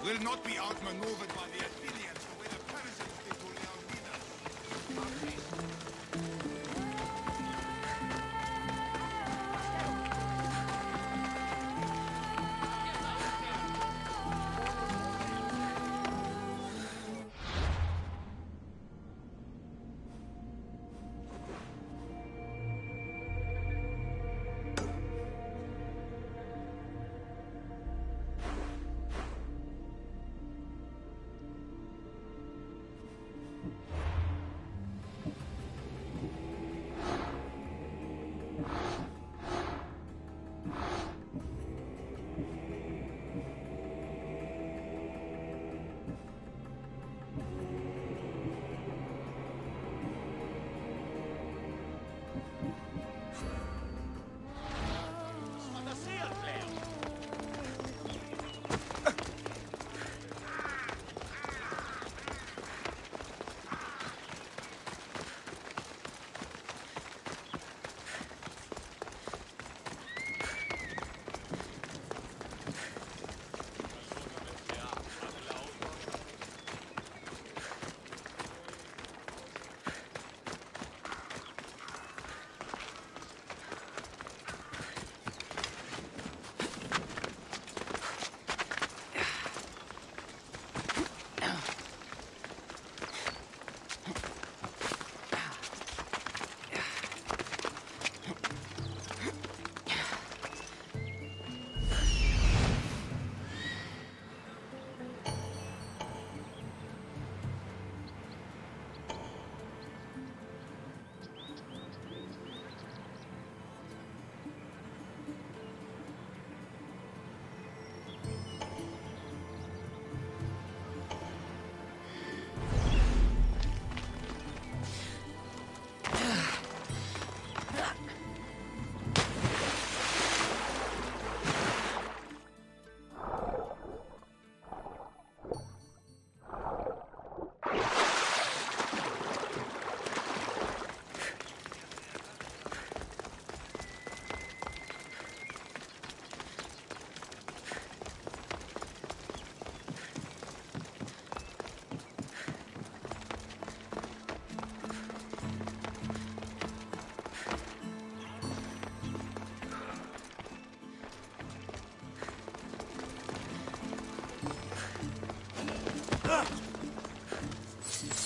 will not be outmaneuvered by the Athenians who were the Persians before their leaders.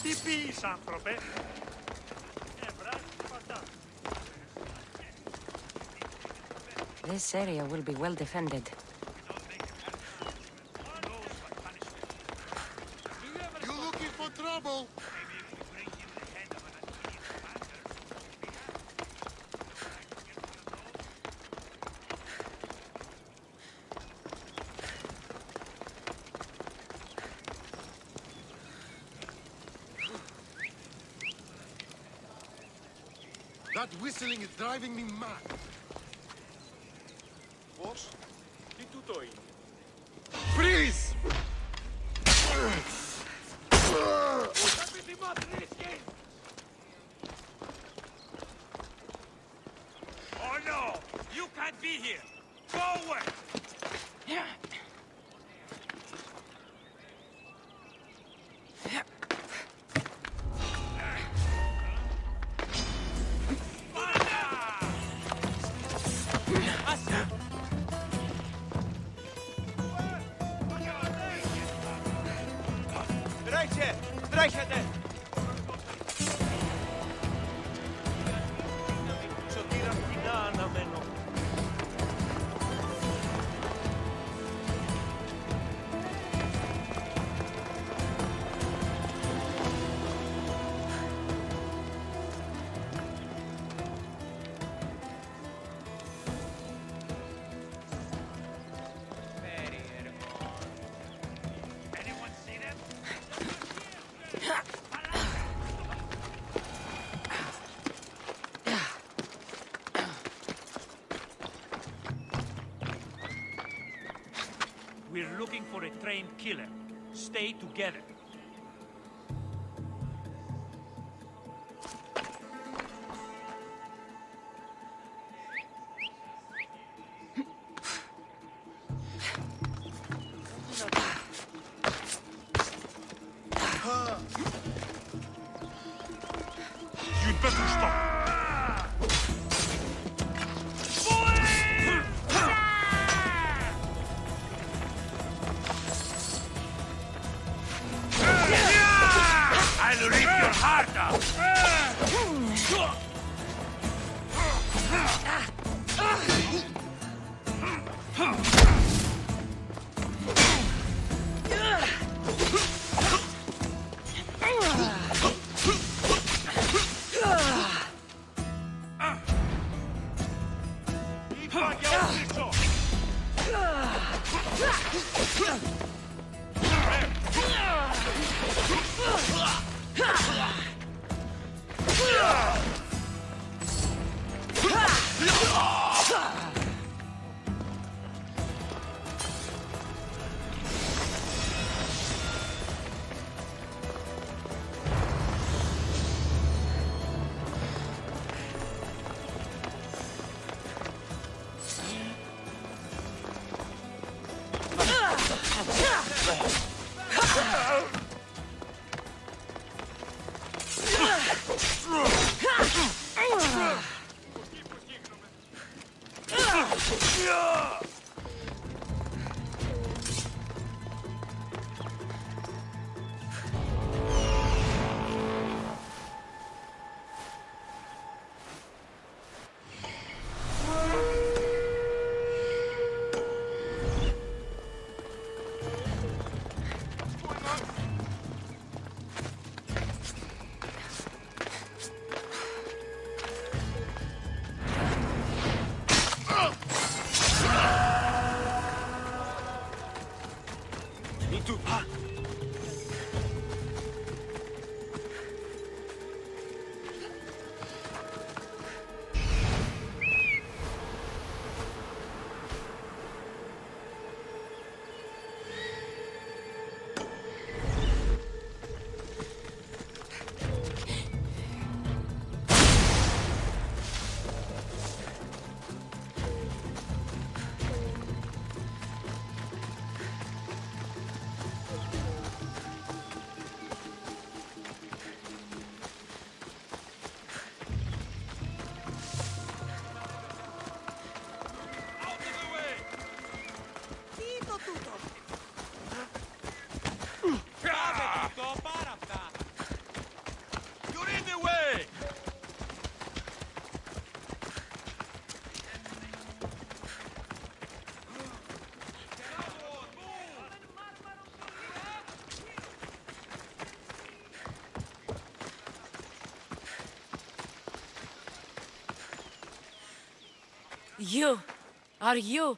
Τι πεις, άνθρωπε? This area will be well defended. You looking for trouble? That whistling is driving me mad. Πώς? Τι τούτο είναι? Freeze! Oh no! You can't be here! Go away! Τρέχετε! Σωτήρα κοινά αναμένω. We're looking for a trained killer. Stay together. better stop. I'll rip your heart out! You're in the way! Are you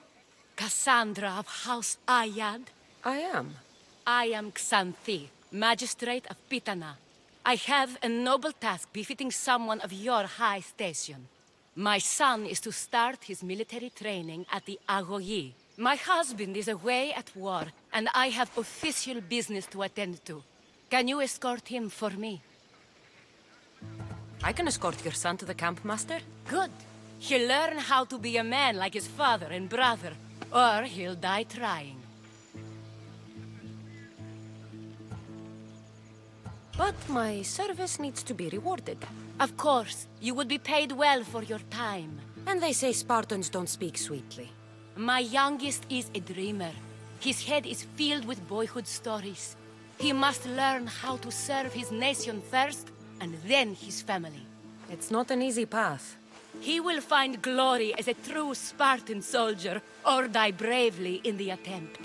Cassandra of House Ayad? I am. I am Xanthi, Magistrate of Pitana. I have a noble task befitting someone of your high station. My son is to start his military training at the Agoyi. My husband is away at war, and I have official business to attend to. Can you escort him for me? I can escort your son to the camp, Master. Good. He'll learn how to be a man like his father and brother, or he'll die trying. But my service needs to be rewarded. Of course, you would be paid well for your time. And they say Spartans don't speak sweetly. My youngest is a dreamer. His head is filled with boyhood stories. He must learn how to serve his nation first, and then his family. It's not an easy path. He will find glory as a true Spartan soldier, or die bravely in the attempt.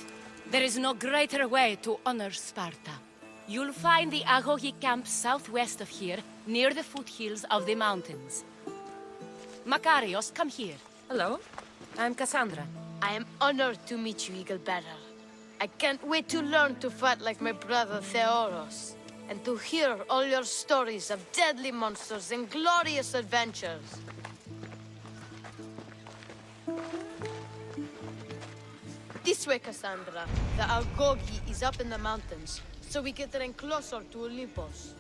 There is no greater way to honor Sparta. You'll find the Agogi camp southwest of here, near the foothills of the mountains. Makarios, come here. Hello, I'm Cassandra. I am honored to meet you, Eagle Bearer. I can't wait to learn to fight like my brother Theoros, and to hear all your stories of deadly monsters and glorious adventures. This way, Cassandra. The Agogi is up in the mountains, so we get then closer to Olympus.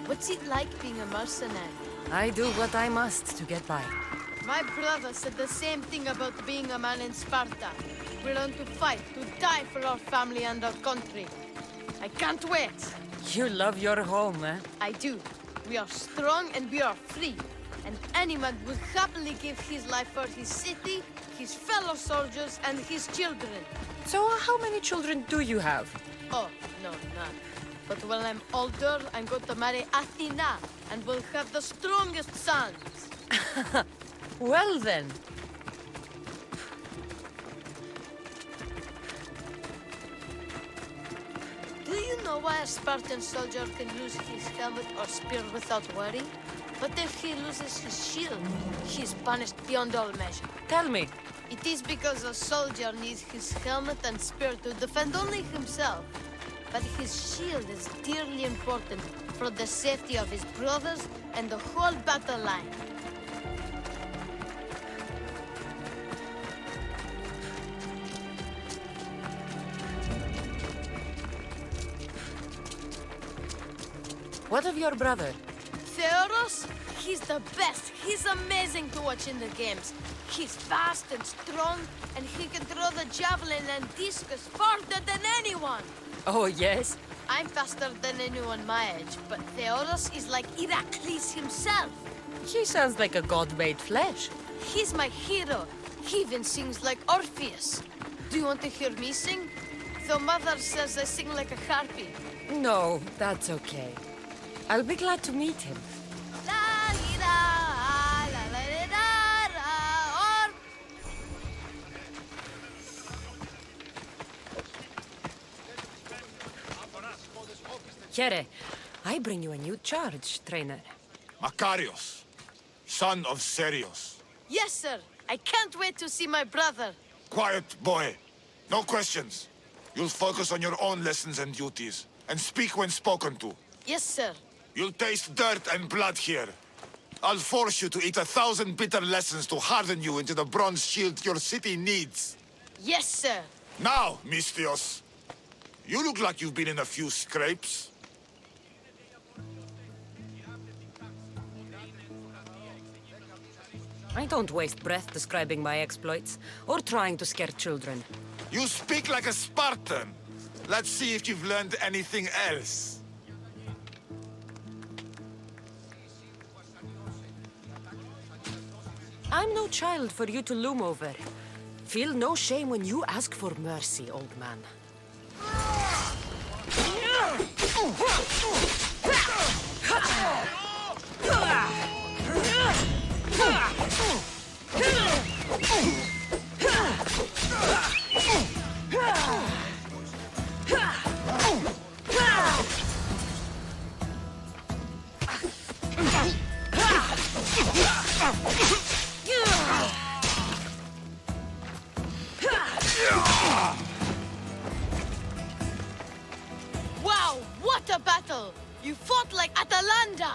What's it like being a mercenary? I do what I must to get by. My brother said the same thing about being a man in Sparta. We learn to fight, to die for our family and our country. I can't wait. You love your home, eh? I do. We are strong and we are free. And any man will happily give his life for his city, his fellow soldiers, and his children. So, how many children do you have? Oh, no, none. But when I'm older, I'm going to marry Athena, and we'll have the strongest sons. Well then. Do you know why a Spartan soldier can lose his helmet or spear without worry? But if he loses his shield, he's punished beyond all measure. Tell me. It is because a soldier needs his helmet and spear to defend only himself. But his shield is dearly important for the safety of his brothers and the whole battle line. What of your brother? Theoros? He's the best. He's amazing to watch in the games. He's fast and strong, and he can throw the javelin and discus farther than anyone. Oh, yes? I'm faster than anyone my age, but Theoros is like Heracles himself. He sounds like a god made flesh. He's my hero. He even sings like Orpheus. Do you want to hear me sing? Though Mother says I sing like a harpy. No, that's okay. I'll be glad to meet him. La li da, la la li da da, or Here, I bring you a new charge, trainer. Makarios, son of Serios. yes, sir. I can't wait to see my brother. Quiet, boy. No questions. You'll focus on your own lessons and duties, and speak when spoken to. Yes, sir. You'll taste dirt and blood here. I'll force you to eat 1,000 bitter lessons to harden you into the bronze shield your city needs. Yes, sir. Now, Mistios, you look like you've been in a few scrapes. I don't waste breath describing my exploits, or trying to scare children. You speak like a Spartan. Let's see if you've learned anything else. I'm no child for you to loom over. Feel no shame when you ask for mercy, old man. Wow, what a battle! You fought like Atalanta!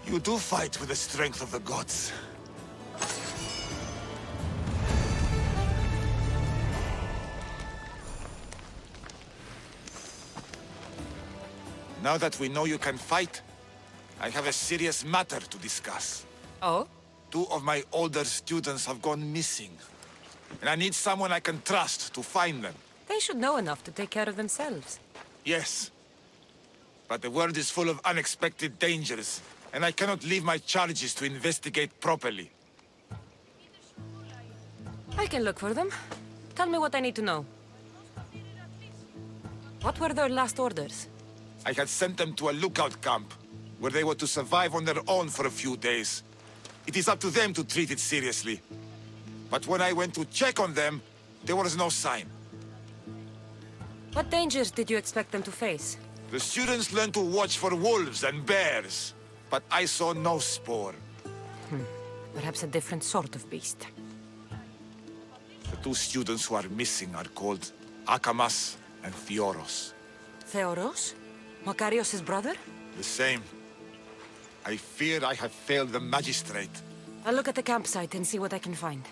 You do fight with the strength of the gods. Now that we know you can fight, I have a serious matter to discuss. Oh? 2 of my older students have gone missing. And I need someone I can trust to find them. They should know enough to take care of themselves. Yes. But the world is full of unexpected dangers, and I cannot leave my charges to investigate properly. I can look for them. Tell me what I need to know. What were their last orders? I had sent them to a lookout camp, where they were to survive on their own for a few days. It is up to them to treat it seriously. But when I went to check on them, there was no sign. What dangers did you expect them to face? The students learned to watch for wolves and bears, but I saw no spoor. Perhaps a different sort of beast. The 2 students who are missing are called Akamas and Theoros. Theoros? Makarios' brother? The same. I fear I have failed the magistrate. I'll look at the campsite and see what I can find.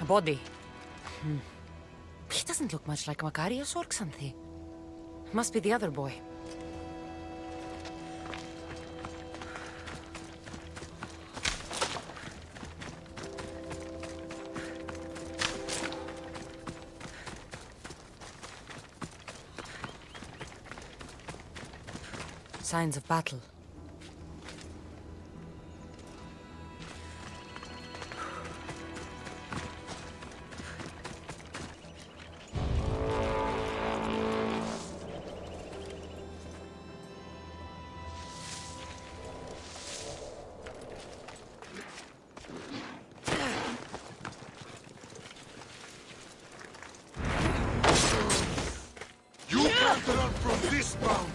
body. He doesn't look much like Makarios or Xanthi. Must be the other boy. Signs of battle. You can't run from this bound!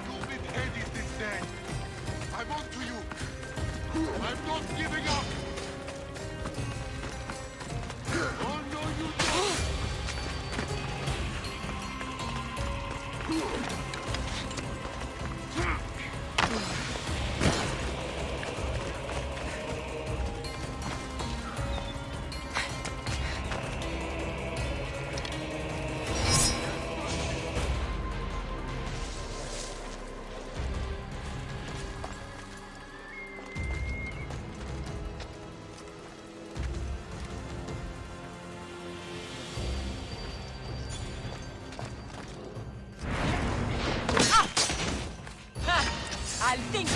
You've been headed this day. I'm on to you. I'm not giving up. Oh no, you don't! I'll think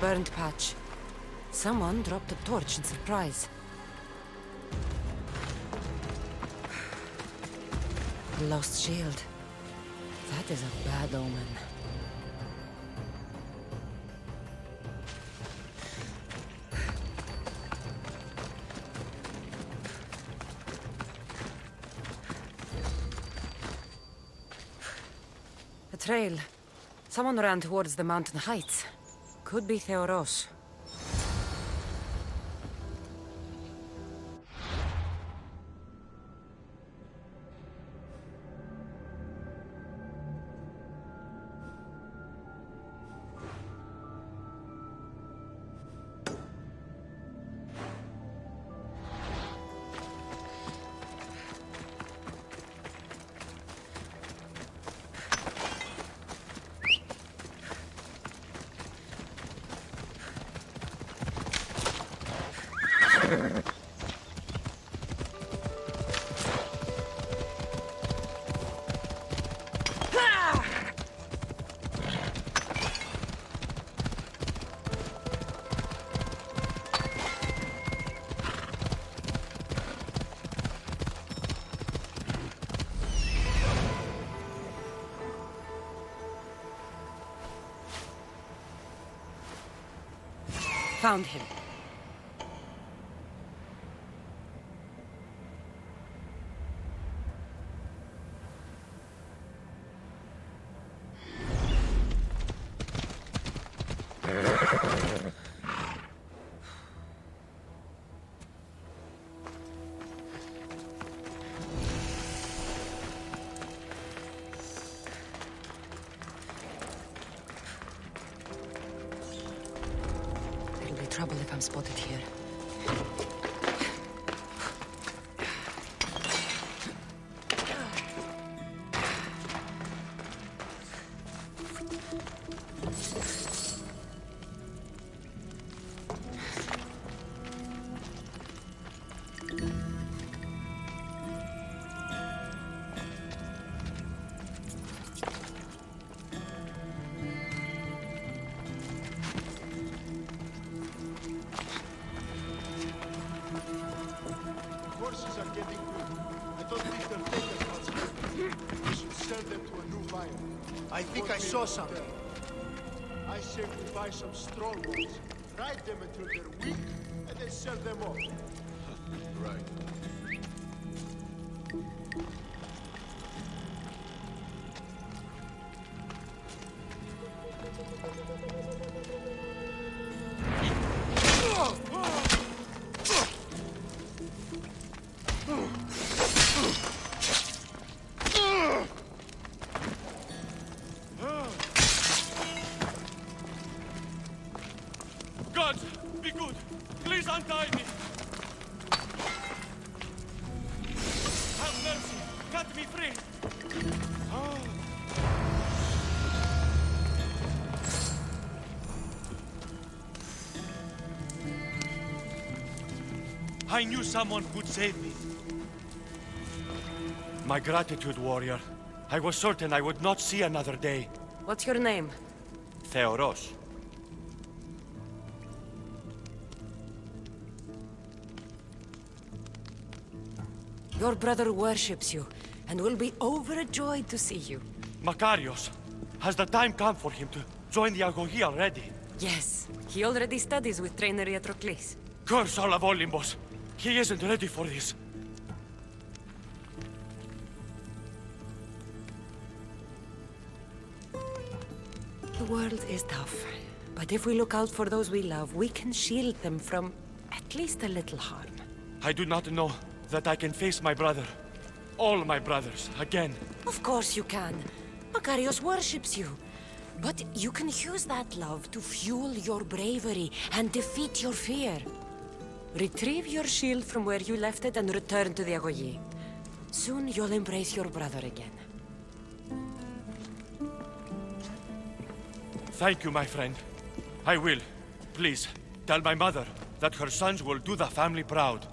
burned patch. Someone dropped a torch in surprise. A lost shield. That is a bad omen. A trail. Someone ran towards the mountain heights. Could be Theoros. Found him. Trouble if I'm spotted here. Horses are getting good. I don't think they'll take us much longer. We should sell them to a new buyer. I think I saw something. I say we buy some strong ones, ride them until they're weak, and then sell them off. Right. Gods, be good. Please untie me. Have mercy. Cut me free. I knew someone would save me. My gratitude, warrior. I was certain I would not see another day. What's your name? Theoros. Your brother worships you, and will be overjoyed to see you. Makarios. Has the time come for him to join the Agogi already? Yes, he already studies with trainer Atrocles. Curse all of Olympus. He isn't ready for this. The world is tough, but if we look out for those we love, we can shield them from at least a little harm. I do not know that I can face my brother. All my brothers, again. Of course you can. Makarios worships you. But you can use that love to fuel your bravery and defeat your fear. Retrieve your shield from where you left it and return to the Agogi. Soon you'll embrace your brother again. Thank you, my friend. I will. Please, tell my mother that her sons will do the family proud.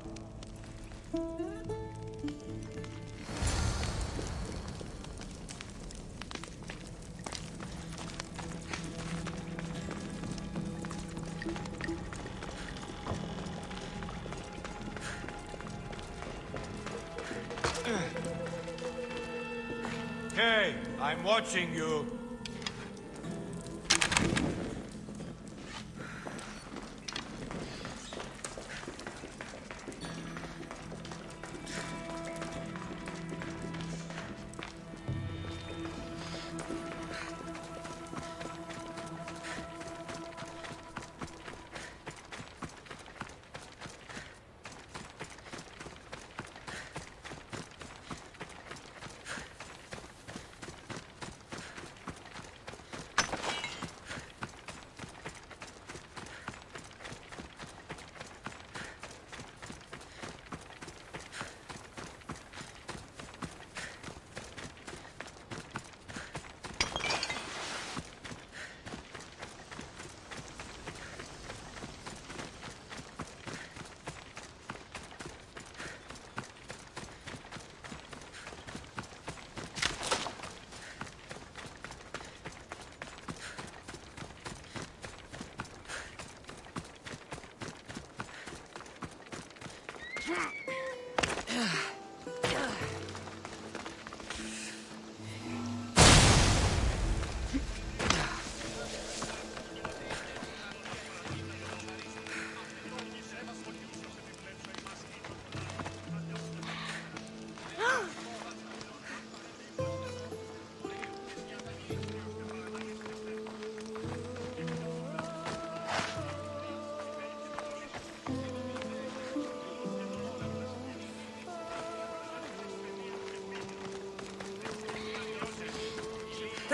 I'm watching you.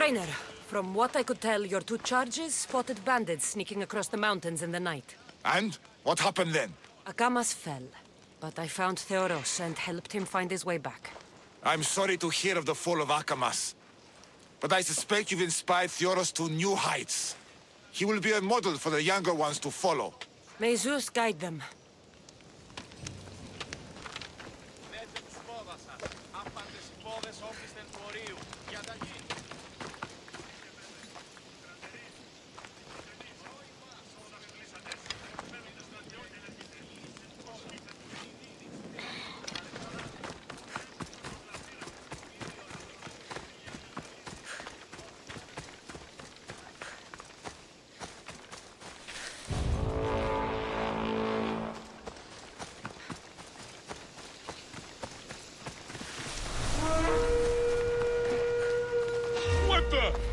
Trainer, from what I could tell, your two charges spotted bandits sneaking across the mountains in the night. And? What happened then? Akamas fell, but I found Theoros and helped him find his way back. I'm sorry to hear of the fall of Akamas. But I suspect you've inspired Theoros to new heights. He will be a model for the younger ones to follow. May Zeus guide them. What the?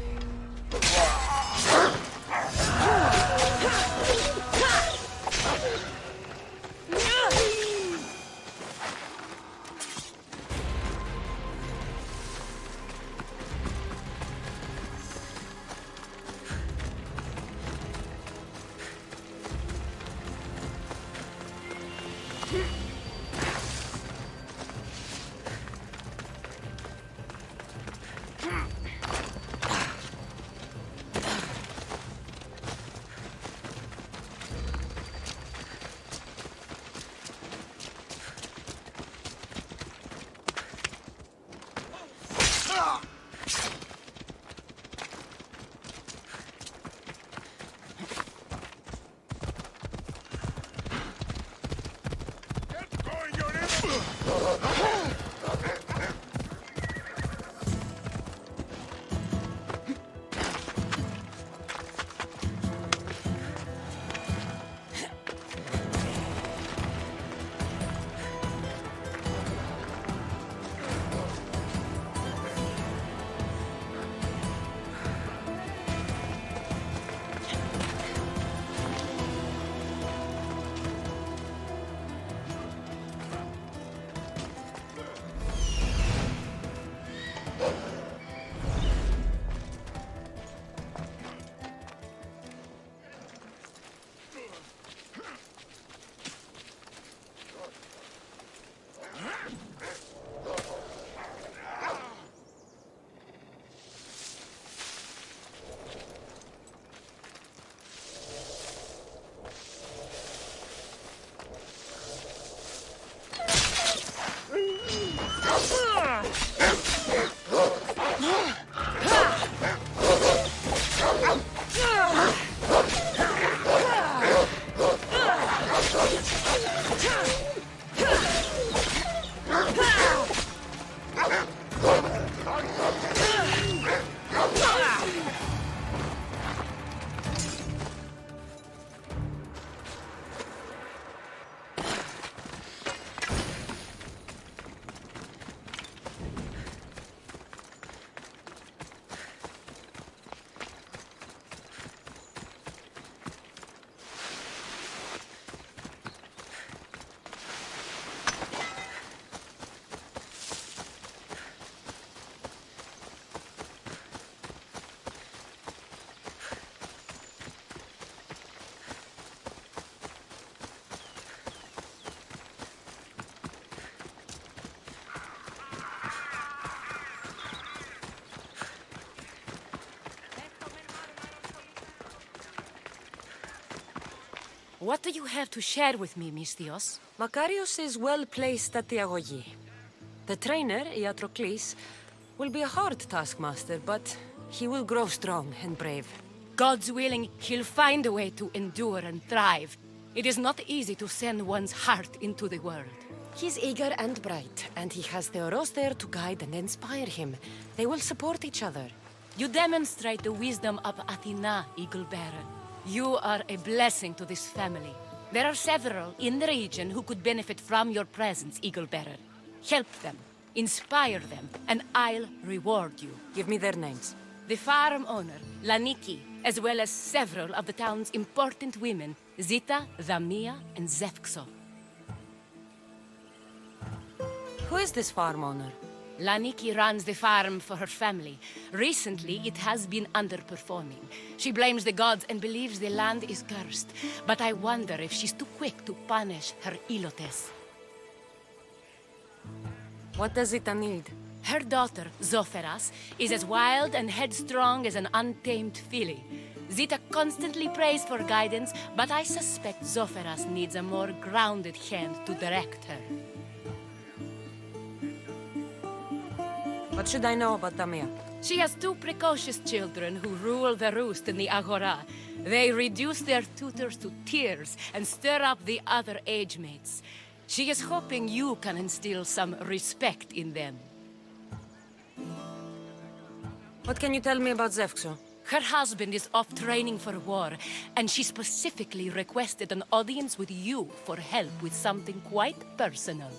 What do you have to share with me, Mystios? Makarios is well placed at the Agogi. The trainer, Iatrocles, will be a hard taskmaster, but he will grow strong and brave. God's willing, he'll find a way to endure and thrive. It is not easy to send one's heart into the world. He's eager and bright, and he has Theoros there to guide and inspire him. They will support each other. You demonstrate the wisdom of Athena, Eagle Bearer. You are a blessing to this family. There are several in the region who could benefit from your presence, Eagle Bearer. Help them, inspire them, and I'll reward you. Give me their names. The farm owner, Laniki, as well as several of the town's important women, Zita, Zamia, and Zefxo. Who is this farm owner? Laniki runs the farm for her family. Recently, it has been underperforming. She blames the gods and believes the land is cursed. But I wonder if she's too quick to punish her ilotes. What does it need? Her daughter, Zoferas, is as wild and headstrong as an untamed filly. Zita constantly prays for guidance, but I suspect Zoferas needs a more grounded hand to direct her. What should I know about Damia? She has two precocious children who rule the roost in the Agora. They reduce their tutors to tears and stir up the other age mates. She is hoping you can instill some respect in them. What can you tell me about Zefxo? Her husband is off training for war, and she specifically requested an audience with you for help with something quite personal.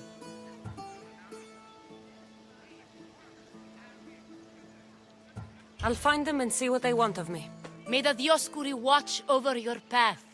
I'll find them and see what they want of me. May the Dioscuri watch over your path.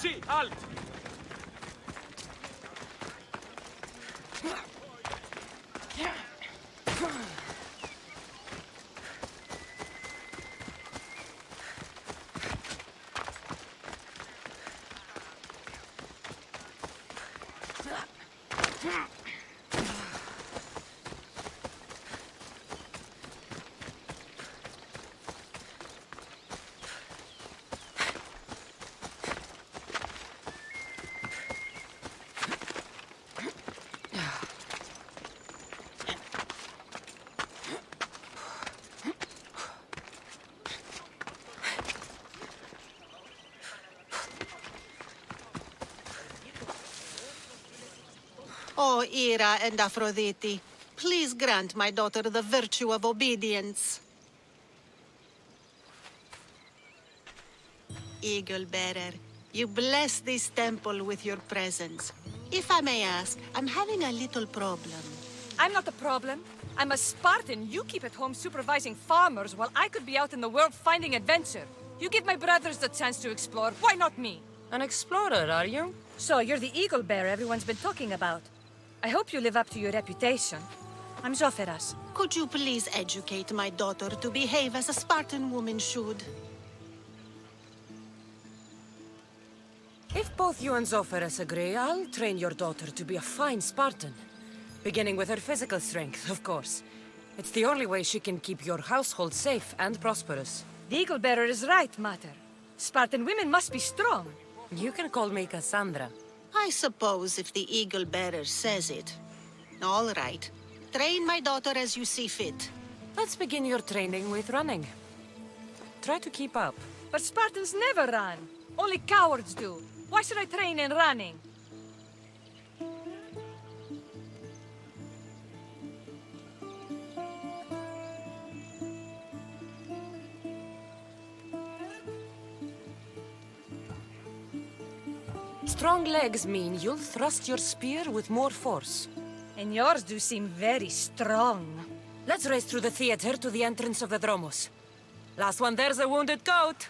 Sí, halt! O Ira and Aphrodite, please grant my daughter the virtue of obedience. Eagle Bearer, you bless this temple with your presence. If I may ask, I'm having a little problem. I'm not the problem. I'm a Spartan. You keep at home supervising farmers while I could be out in the world finding adventure. You give my brothers the chance to explore. Why not me? An explorer, are you? So you're the eagle bearer everyone's been talking about. I hope you live up to your reputation. I'm Zoferas. Could you please educate my daughter to behave as a Spartan woman should? If both you and Zoferas agree, I'll train your daughter to be a fine Spartan. Beginning with her physical strength, of course. It's the only way she can keep your household safe and prosperous. The eagle bearer is right, Mater. Spartan women must be strong. You can call me Cassandra. I suppose if the Eagle Bearer says it. All right. Train my daughter as you see fit. Let's begin your training with running. Try to keep up. But Spartans never run. Only cowards do. Why should I train in running? Strong legs mean you'll thrust your spear with more force. And yours do seem very strong. Let's race through the theater to the entrance of the Dromos. Last one there's a wounded goat.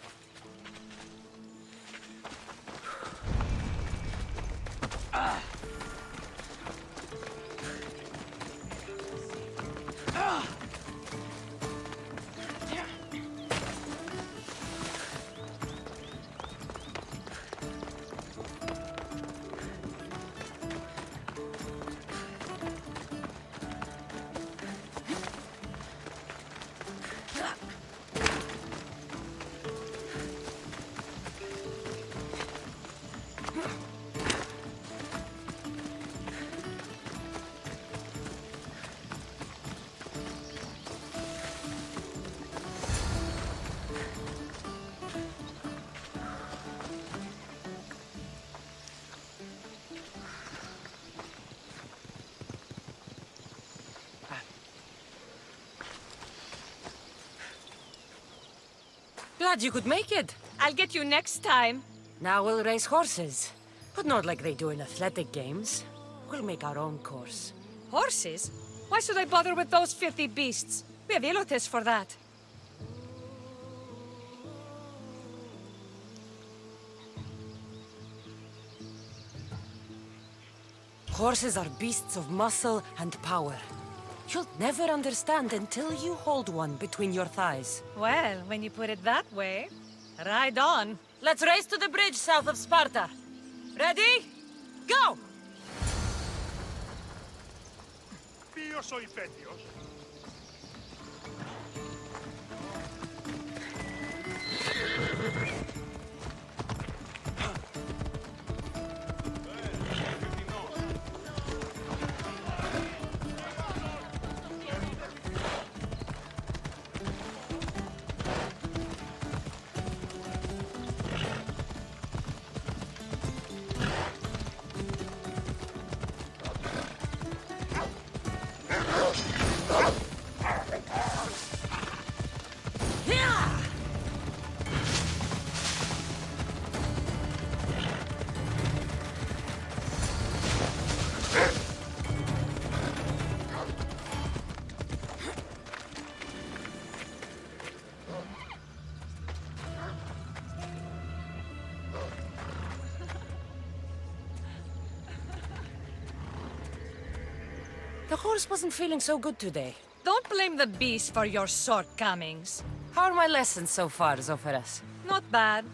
Glad you could make it. I'll get you next time. Now we'll race horses. But not like they do in athletic games. We'll make our own course. Horses? Why should I bother with those filthy beasts? We have elotes for that. Horses are beasts of muscle and power. You'll never understand until you hold one between your thighs. Well, when you put it that way, ride on. Let's race to the bridge south of Sparta. Ready? Go! Ποιος ο υπέτειος? The horse wasn't feeling so good today. Don't blame the beast for your shortcomings. How are my lessons so far, Zophorus? Not bad.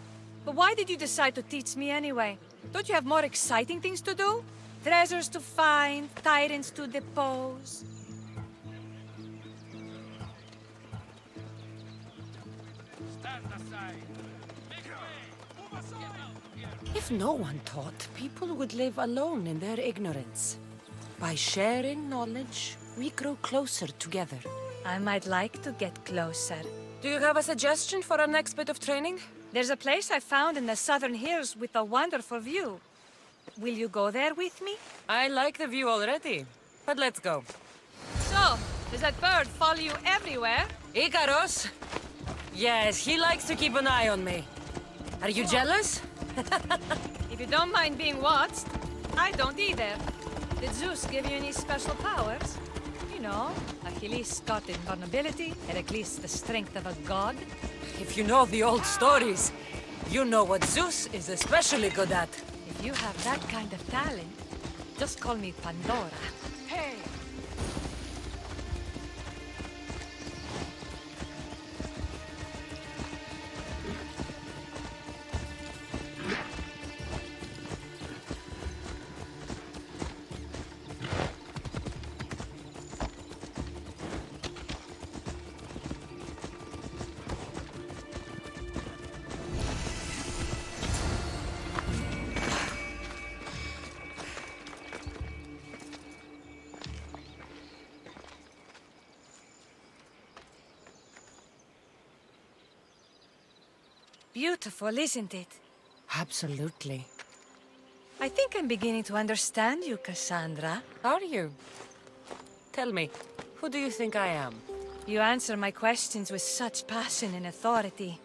But why did you decide to teach me anyway? Don't you have more exciting things to do? Treasures to find, tyrants to depose. If no one taught, people would live alone in their ignorance. By sharing knowledge, we grow closer together. I might like to get closer. Do you have a suggestion for our next bit of training? There's a place I found in the southern hills with a wonderful view. Will you go there with me? I like the view already, but let's go. So, does that bird follow you everywhere? Icaros? Yes, he likes to keep an eye on me. Are you jealous? If you don't mind being watched, I don't either. Did Zeus give you any special powers? You know, Achilles got invulnerability, Heracles the strength of a god. If you know the old stories, you know what Zeus is especially good at. If you have that kind of talent, just call me Pandora. Hey! Beautiful, isn't it? Absolutely. I think I'm beginning to understand you, Cassandra. Are you? Tell me, who do you think I am? You answer my questions with such passion and authority.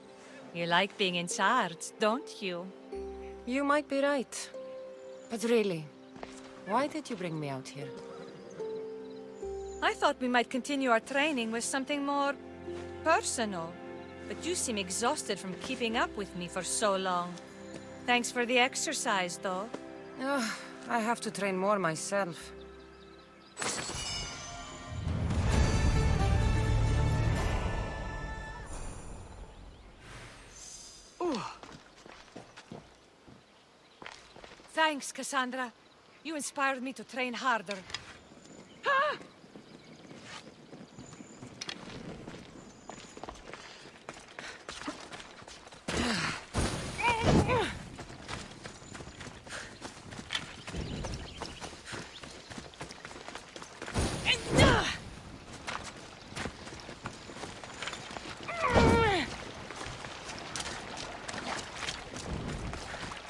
You like being in charge, don't you? You might be right. But really, why did you bring me out here? I thought we might continue our training with something more personal. But you seem exhausted from keeping up with me for so long. Thanks for the exercise, though. I have to train more myself. Thanks, Cassandra. You inspired me to train harder. Ah!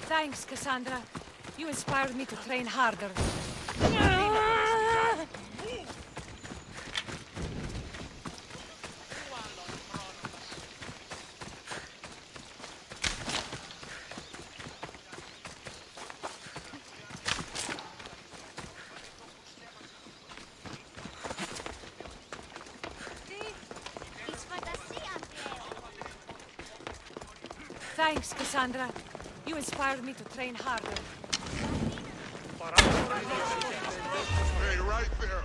Thanks, Cassandra. You inspired me to train harder. Thanks, Cassandra. You inspired me to train harder. Hey, right there.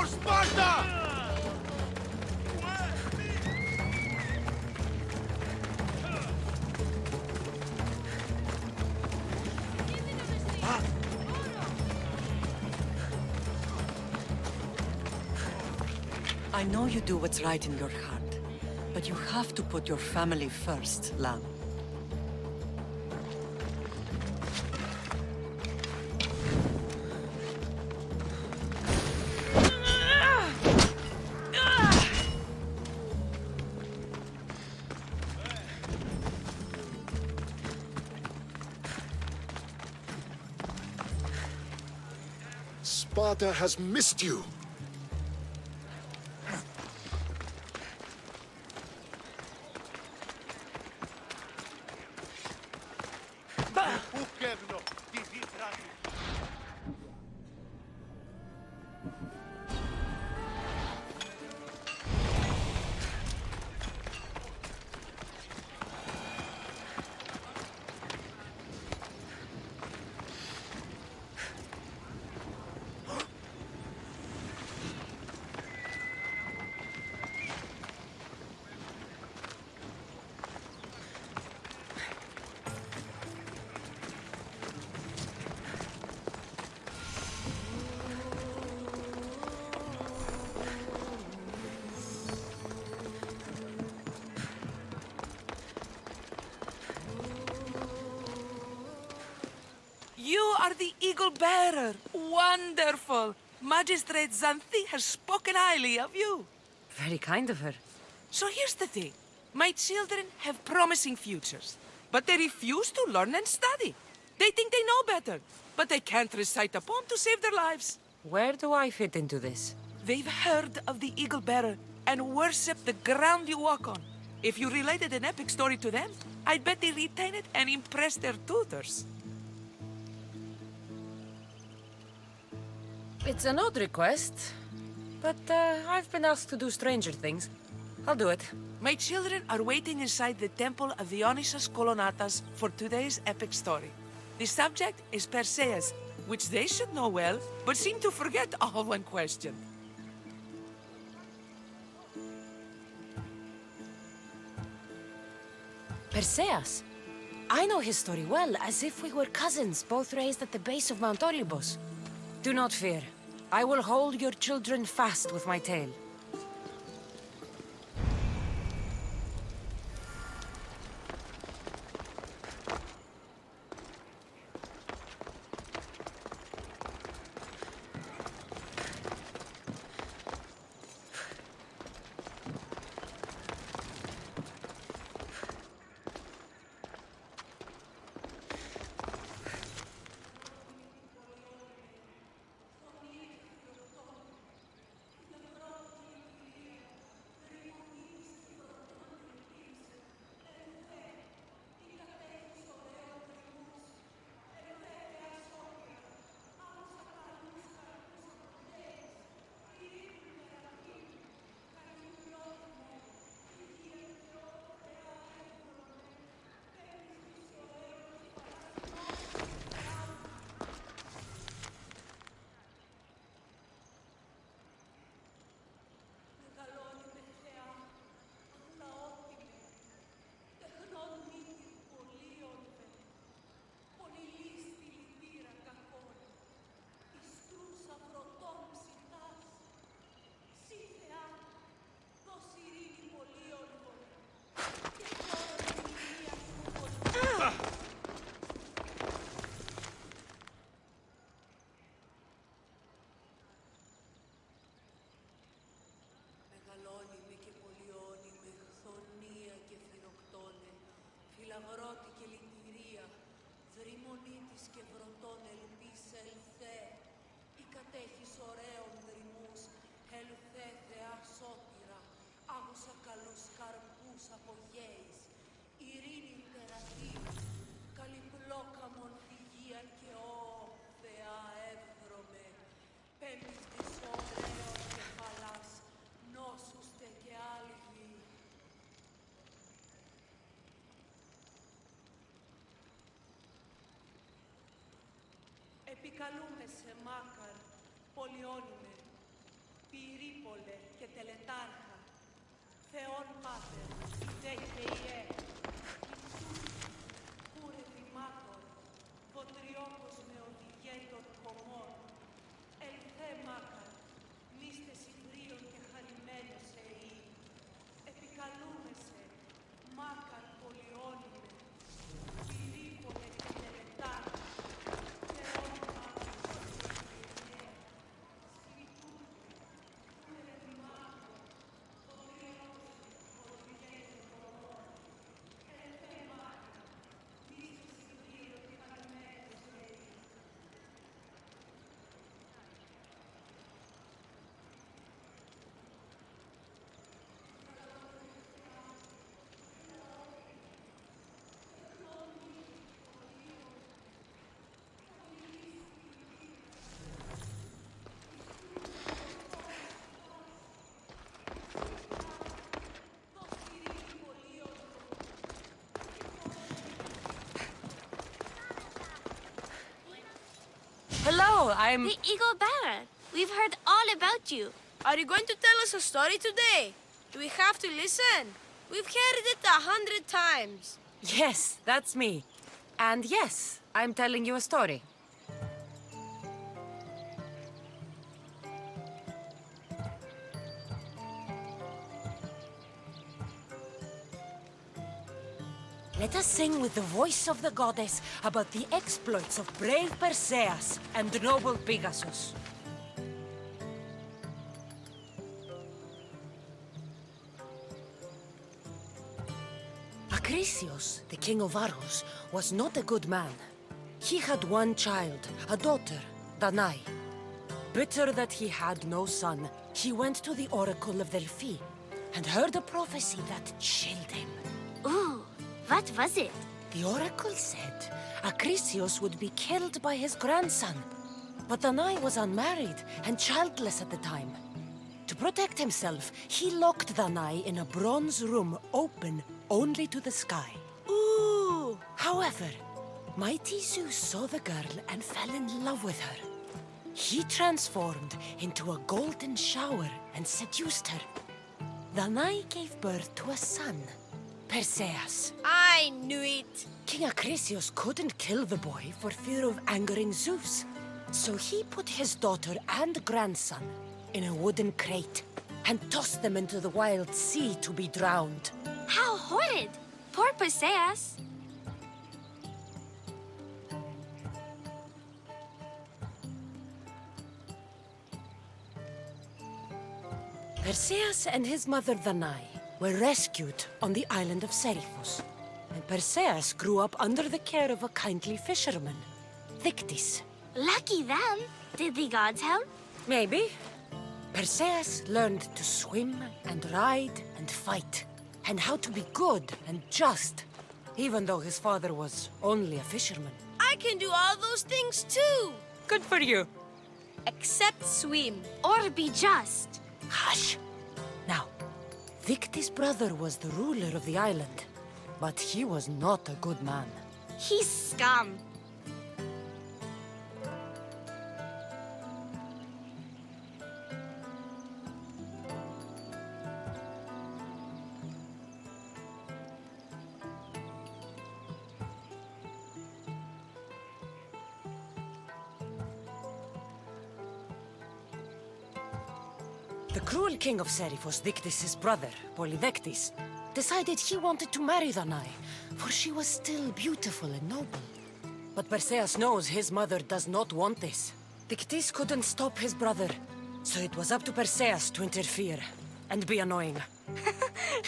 For Sparta! I know you do what's right in your heart, but you have to put your family first, Lamb. Sparta has missed you. You are the eagle bearer. Wonderful. Magistrate Xanthi has spoken highly of you. Very kind of her. So here's the thing. My children have promising futures, but they refuse to learn and study. They think they know better, but they can't recite a poem to save their lives. Where do I fit into this? They've heard of the Eagle Bearer and worship the ground you walk on. If you related an epic story to them, I'd bet they'd retain it and impress their tutors. It's an odd request, but I've been asked to do stranger things. I'll do it. My children are waiting inside the temple of Dionysus Kolonatas for today's epic story. The subject is Perseus, which they should know well, but seem to forget all when questioned. Perseus? I know his story well, as if we were cousins, both raised at the base of Mount Olympus. Do not fear. I will hold your children fast with my tail. Αγρότη και λυτηρία, δρυμονίτης και βροντών ελπίς ελθέ, ή κατέχεις ωραίων δρυμούς, ελθέ θεά σώτηρα, άγουσα καλούς καρπούς απογέης, ειρήνη τερατή, καλυπλόκαμον θυγίαν και ω θεά εύδρομε, πέμπεις της ωραίων κεφαλάς, νόσουστε και άλγοι. Επικαλούμε σε Μάκαρ, Πολυόνιμε, Πυρίπολε και Τελετάρχα, Θεόν Πάτερ, Δε και Ιε, Ιησούς, Κούρε Δημάτορ, Βοτριόκος με οδηγέτων κομμών, Ελθέ Μάκαρ, μίστες ιδρύων και χαρημένος εή, επικαλούμε σε Μάκαρ, Πολυόνιμε, Πυρίπολε και Τελετάρχα, Hello, I'm... The Eagle Bearer. We've heard all about you. Are you going to tell us a story today? Do we have to listen? We've heard it 100 times. Yes, that's me. And yes, I'm telling you a story. Let us sing with the voice of the goddess about the exploits of brave Perseus and noble Pegasus. Acrisius, the king of Argos, was not a good man. He had one child, a daughter, Danae. Bitter that he had no son, he went to the oracle of Delphi and heard a prophecy that chilled him. Ooh, what was it? The oracle said Acrisius would be killed by his grandson. But Danae was unmarried and childless at the time. To protect himself, he locked Danae in a bronze room open only to the sky. Ooh! However, mighty Zeus saw the girl and fell in love with her. He transformed into a golden shower and seduced her. Danae gave birth to a son, Perseus. I knew it! King Acrisius couldn't kill the boy for fear of angering Zeus. So he put his daughter and grandson in a wooden crate and tossed them into the wild sea to be drowned. How horrid! Poor Perseus! Perseus and his mother Danae were rescued on the island of Seriphos. And Perseus grew up under the care of a kindly fisherman, Dictys. Lucky them! Did the gods help? Maybe. Perseus learned to swim and ride and fight, and how to be good and just, even though his father was only a fisherman. I can do all those things too! Good for you. Except swim. Or be just. Hush! Now, Dictys' brother was the ruler of the island, but he was not a good man. He's scum. The cruel king of Seriphos, Dictys' brother, Polydectes, decided he wanted to marry Danae, for she was still beautiful and noble. But Perseus knows his mother does not want this. Dictys couldn't stop his brother, so it was up to Perseus to interfere and be annoying.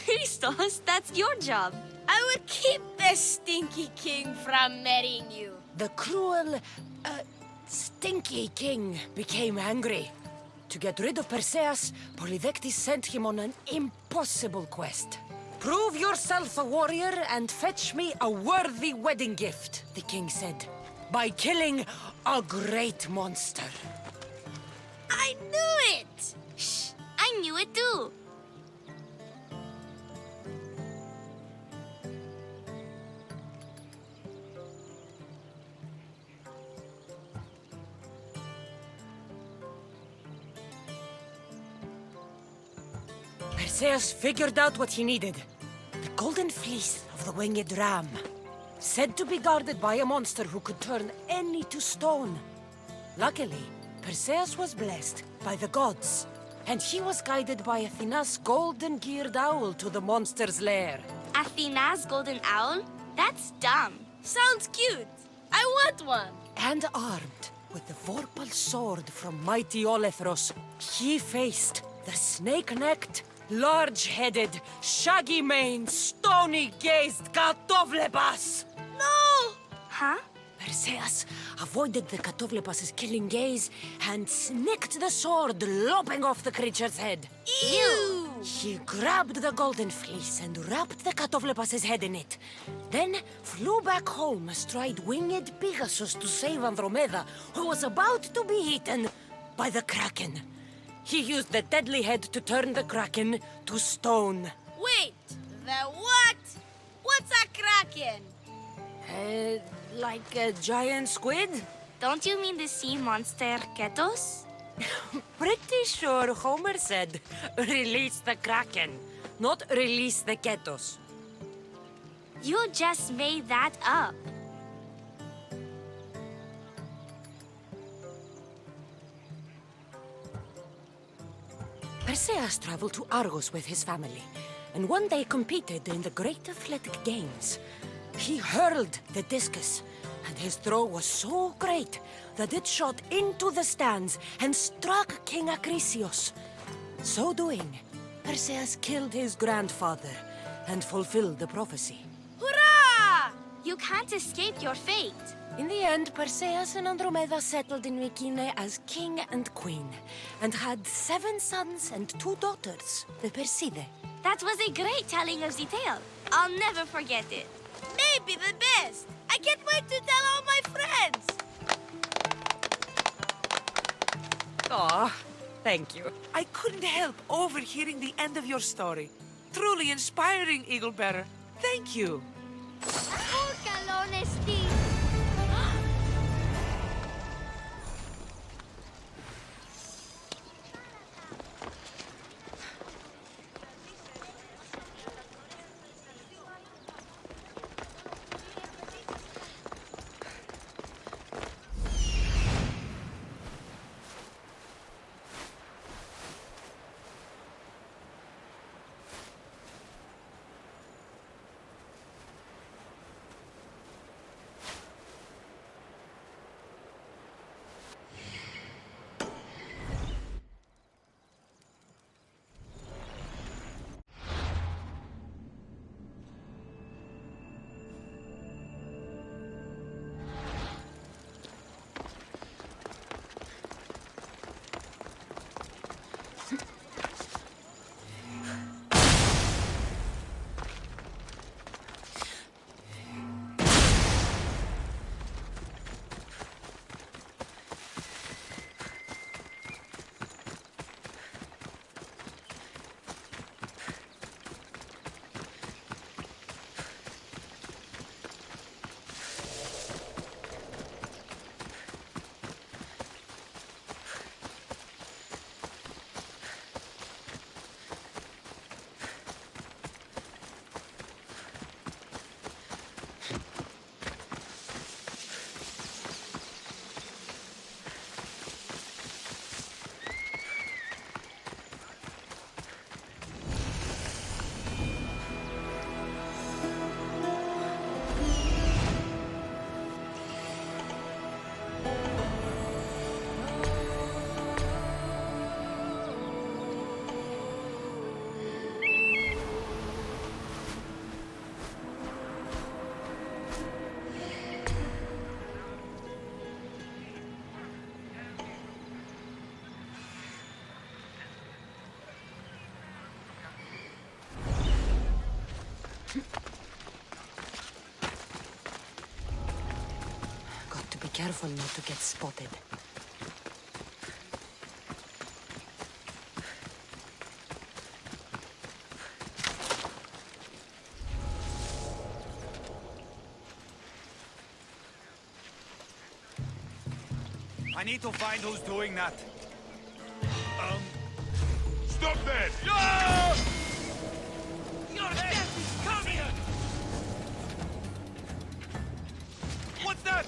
Christos, that's your job. I will keep the stinky king from marrying you. The cruel, stinky king became angry. To get rid of Perseus, Polydectes sent him on an impossible quest. Prove yourself a warrior and fetch me a worthy wedding gift, the king said, by killing a great monster. I knew it! Shh, I knew it too. Perseus figured out what he needed. The golden fleece of the winged ram, said to be guarded by a monster who could turn any to stone. Luckily, Perseus was blessed by the gods, and he was guided by Athena's golden-geared owl to the monster's lair. Athena's golden owl? That's dumb. Sounds cute. I want one. And armed with the vorpal sword from mighty Olethros, he faced the snake-necked, large-headed, shaggy-maned, stony-gazed Katovlepas! No! Huh? Perseus avoided the Katovlepas' killing gaze and snicked the sword, lopping off the creature's head. Ew! He grabbed the golden fleece and wrapped the Katovlepas' head in it. Then flew back home astride winged Pegasus to save Andromeda, who was about to be eaten by the Kraken. He used the deadly head to turn the Kraken to stone. Wait, the what? What's a kraken? Like a giant squid? Don't you mean the sea monster Ketos? Pretty sure Homer said, release the Kraken, not release the Ketos. You just made that up. Perseus traveled to Argos with his family, and one day competed in the Great Athletic Games. He hurled the discus, and his throw was so great that it shot into the stands and struck King Acrisius. So doing, Perseus killed his grandfather and fulfilled the prophecy. Hooray! You can't escape your fate. In the end, Perseus and Andromeda settled in Mycenae as king and queen, and had 7 sons and 2 daughters, the Perseidae. That was a great telling of the tale. I'll never forget it. Maybe the best. I can't wait to tell all my friends. Aw, thank you. I couldn't help overhearing the end of your story. Truly inspiring, Eagle Bearer. Thank you. Got to be careful not to get spotted. I need to find who's doing that. Stop that! Your death is coming! What's that?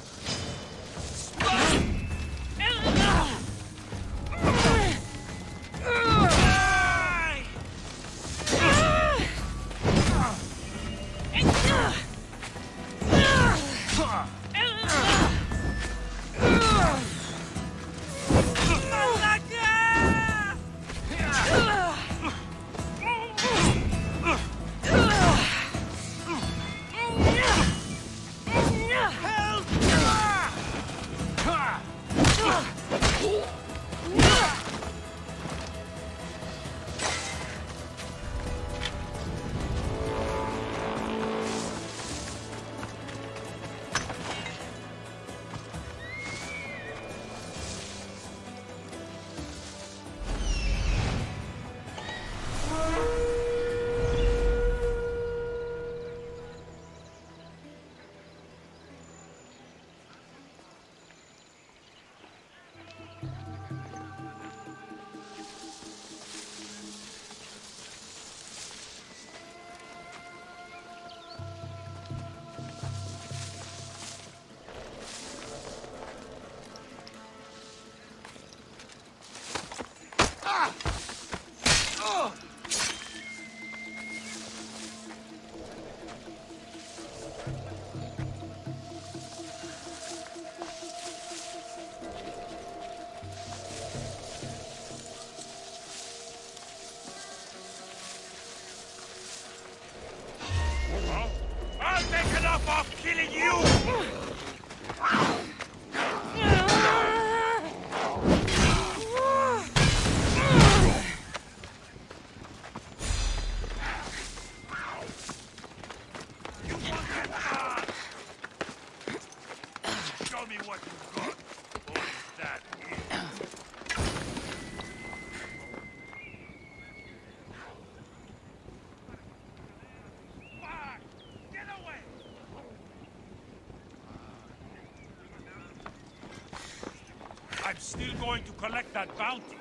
I'm still going to collect that bounty.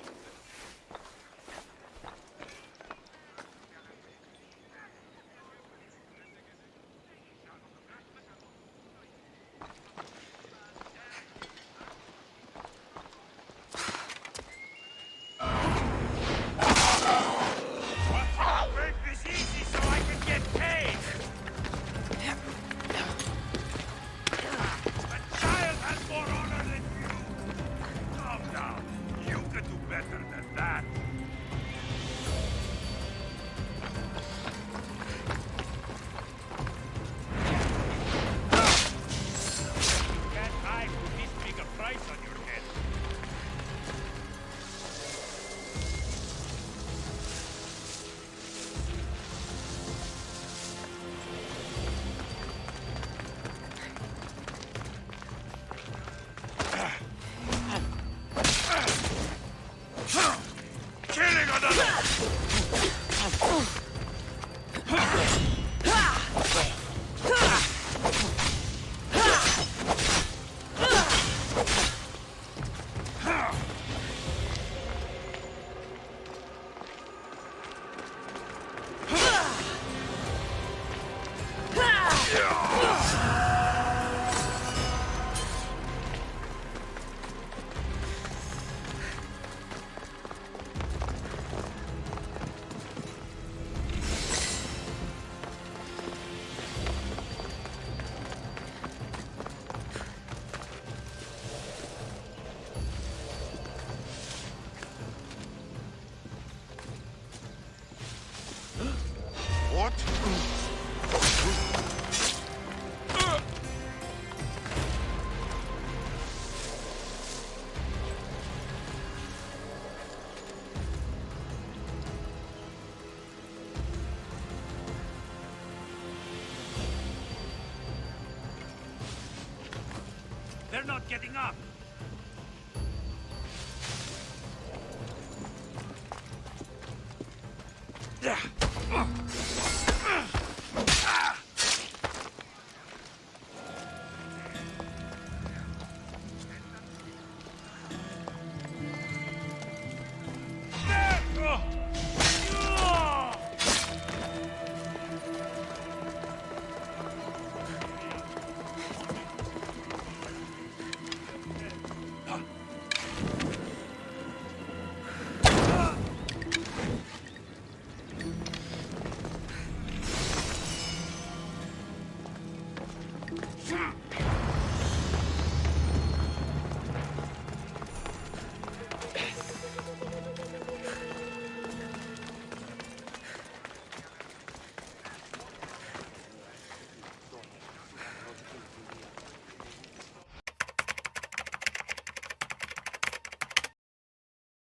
What? They're not getting up. Yeah.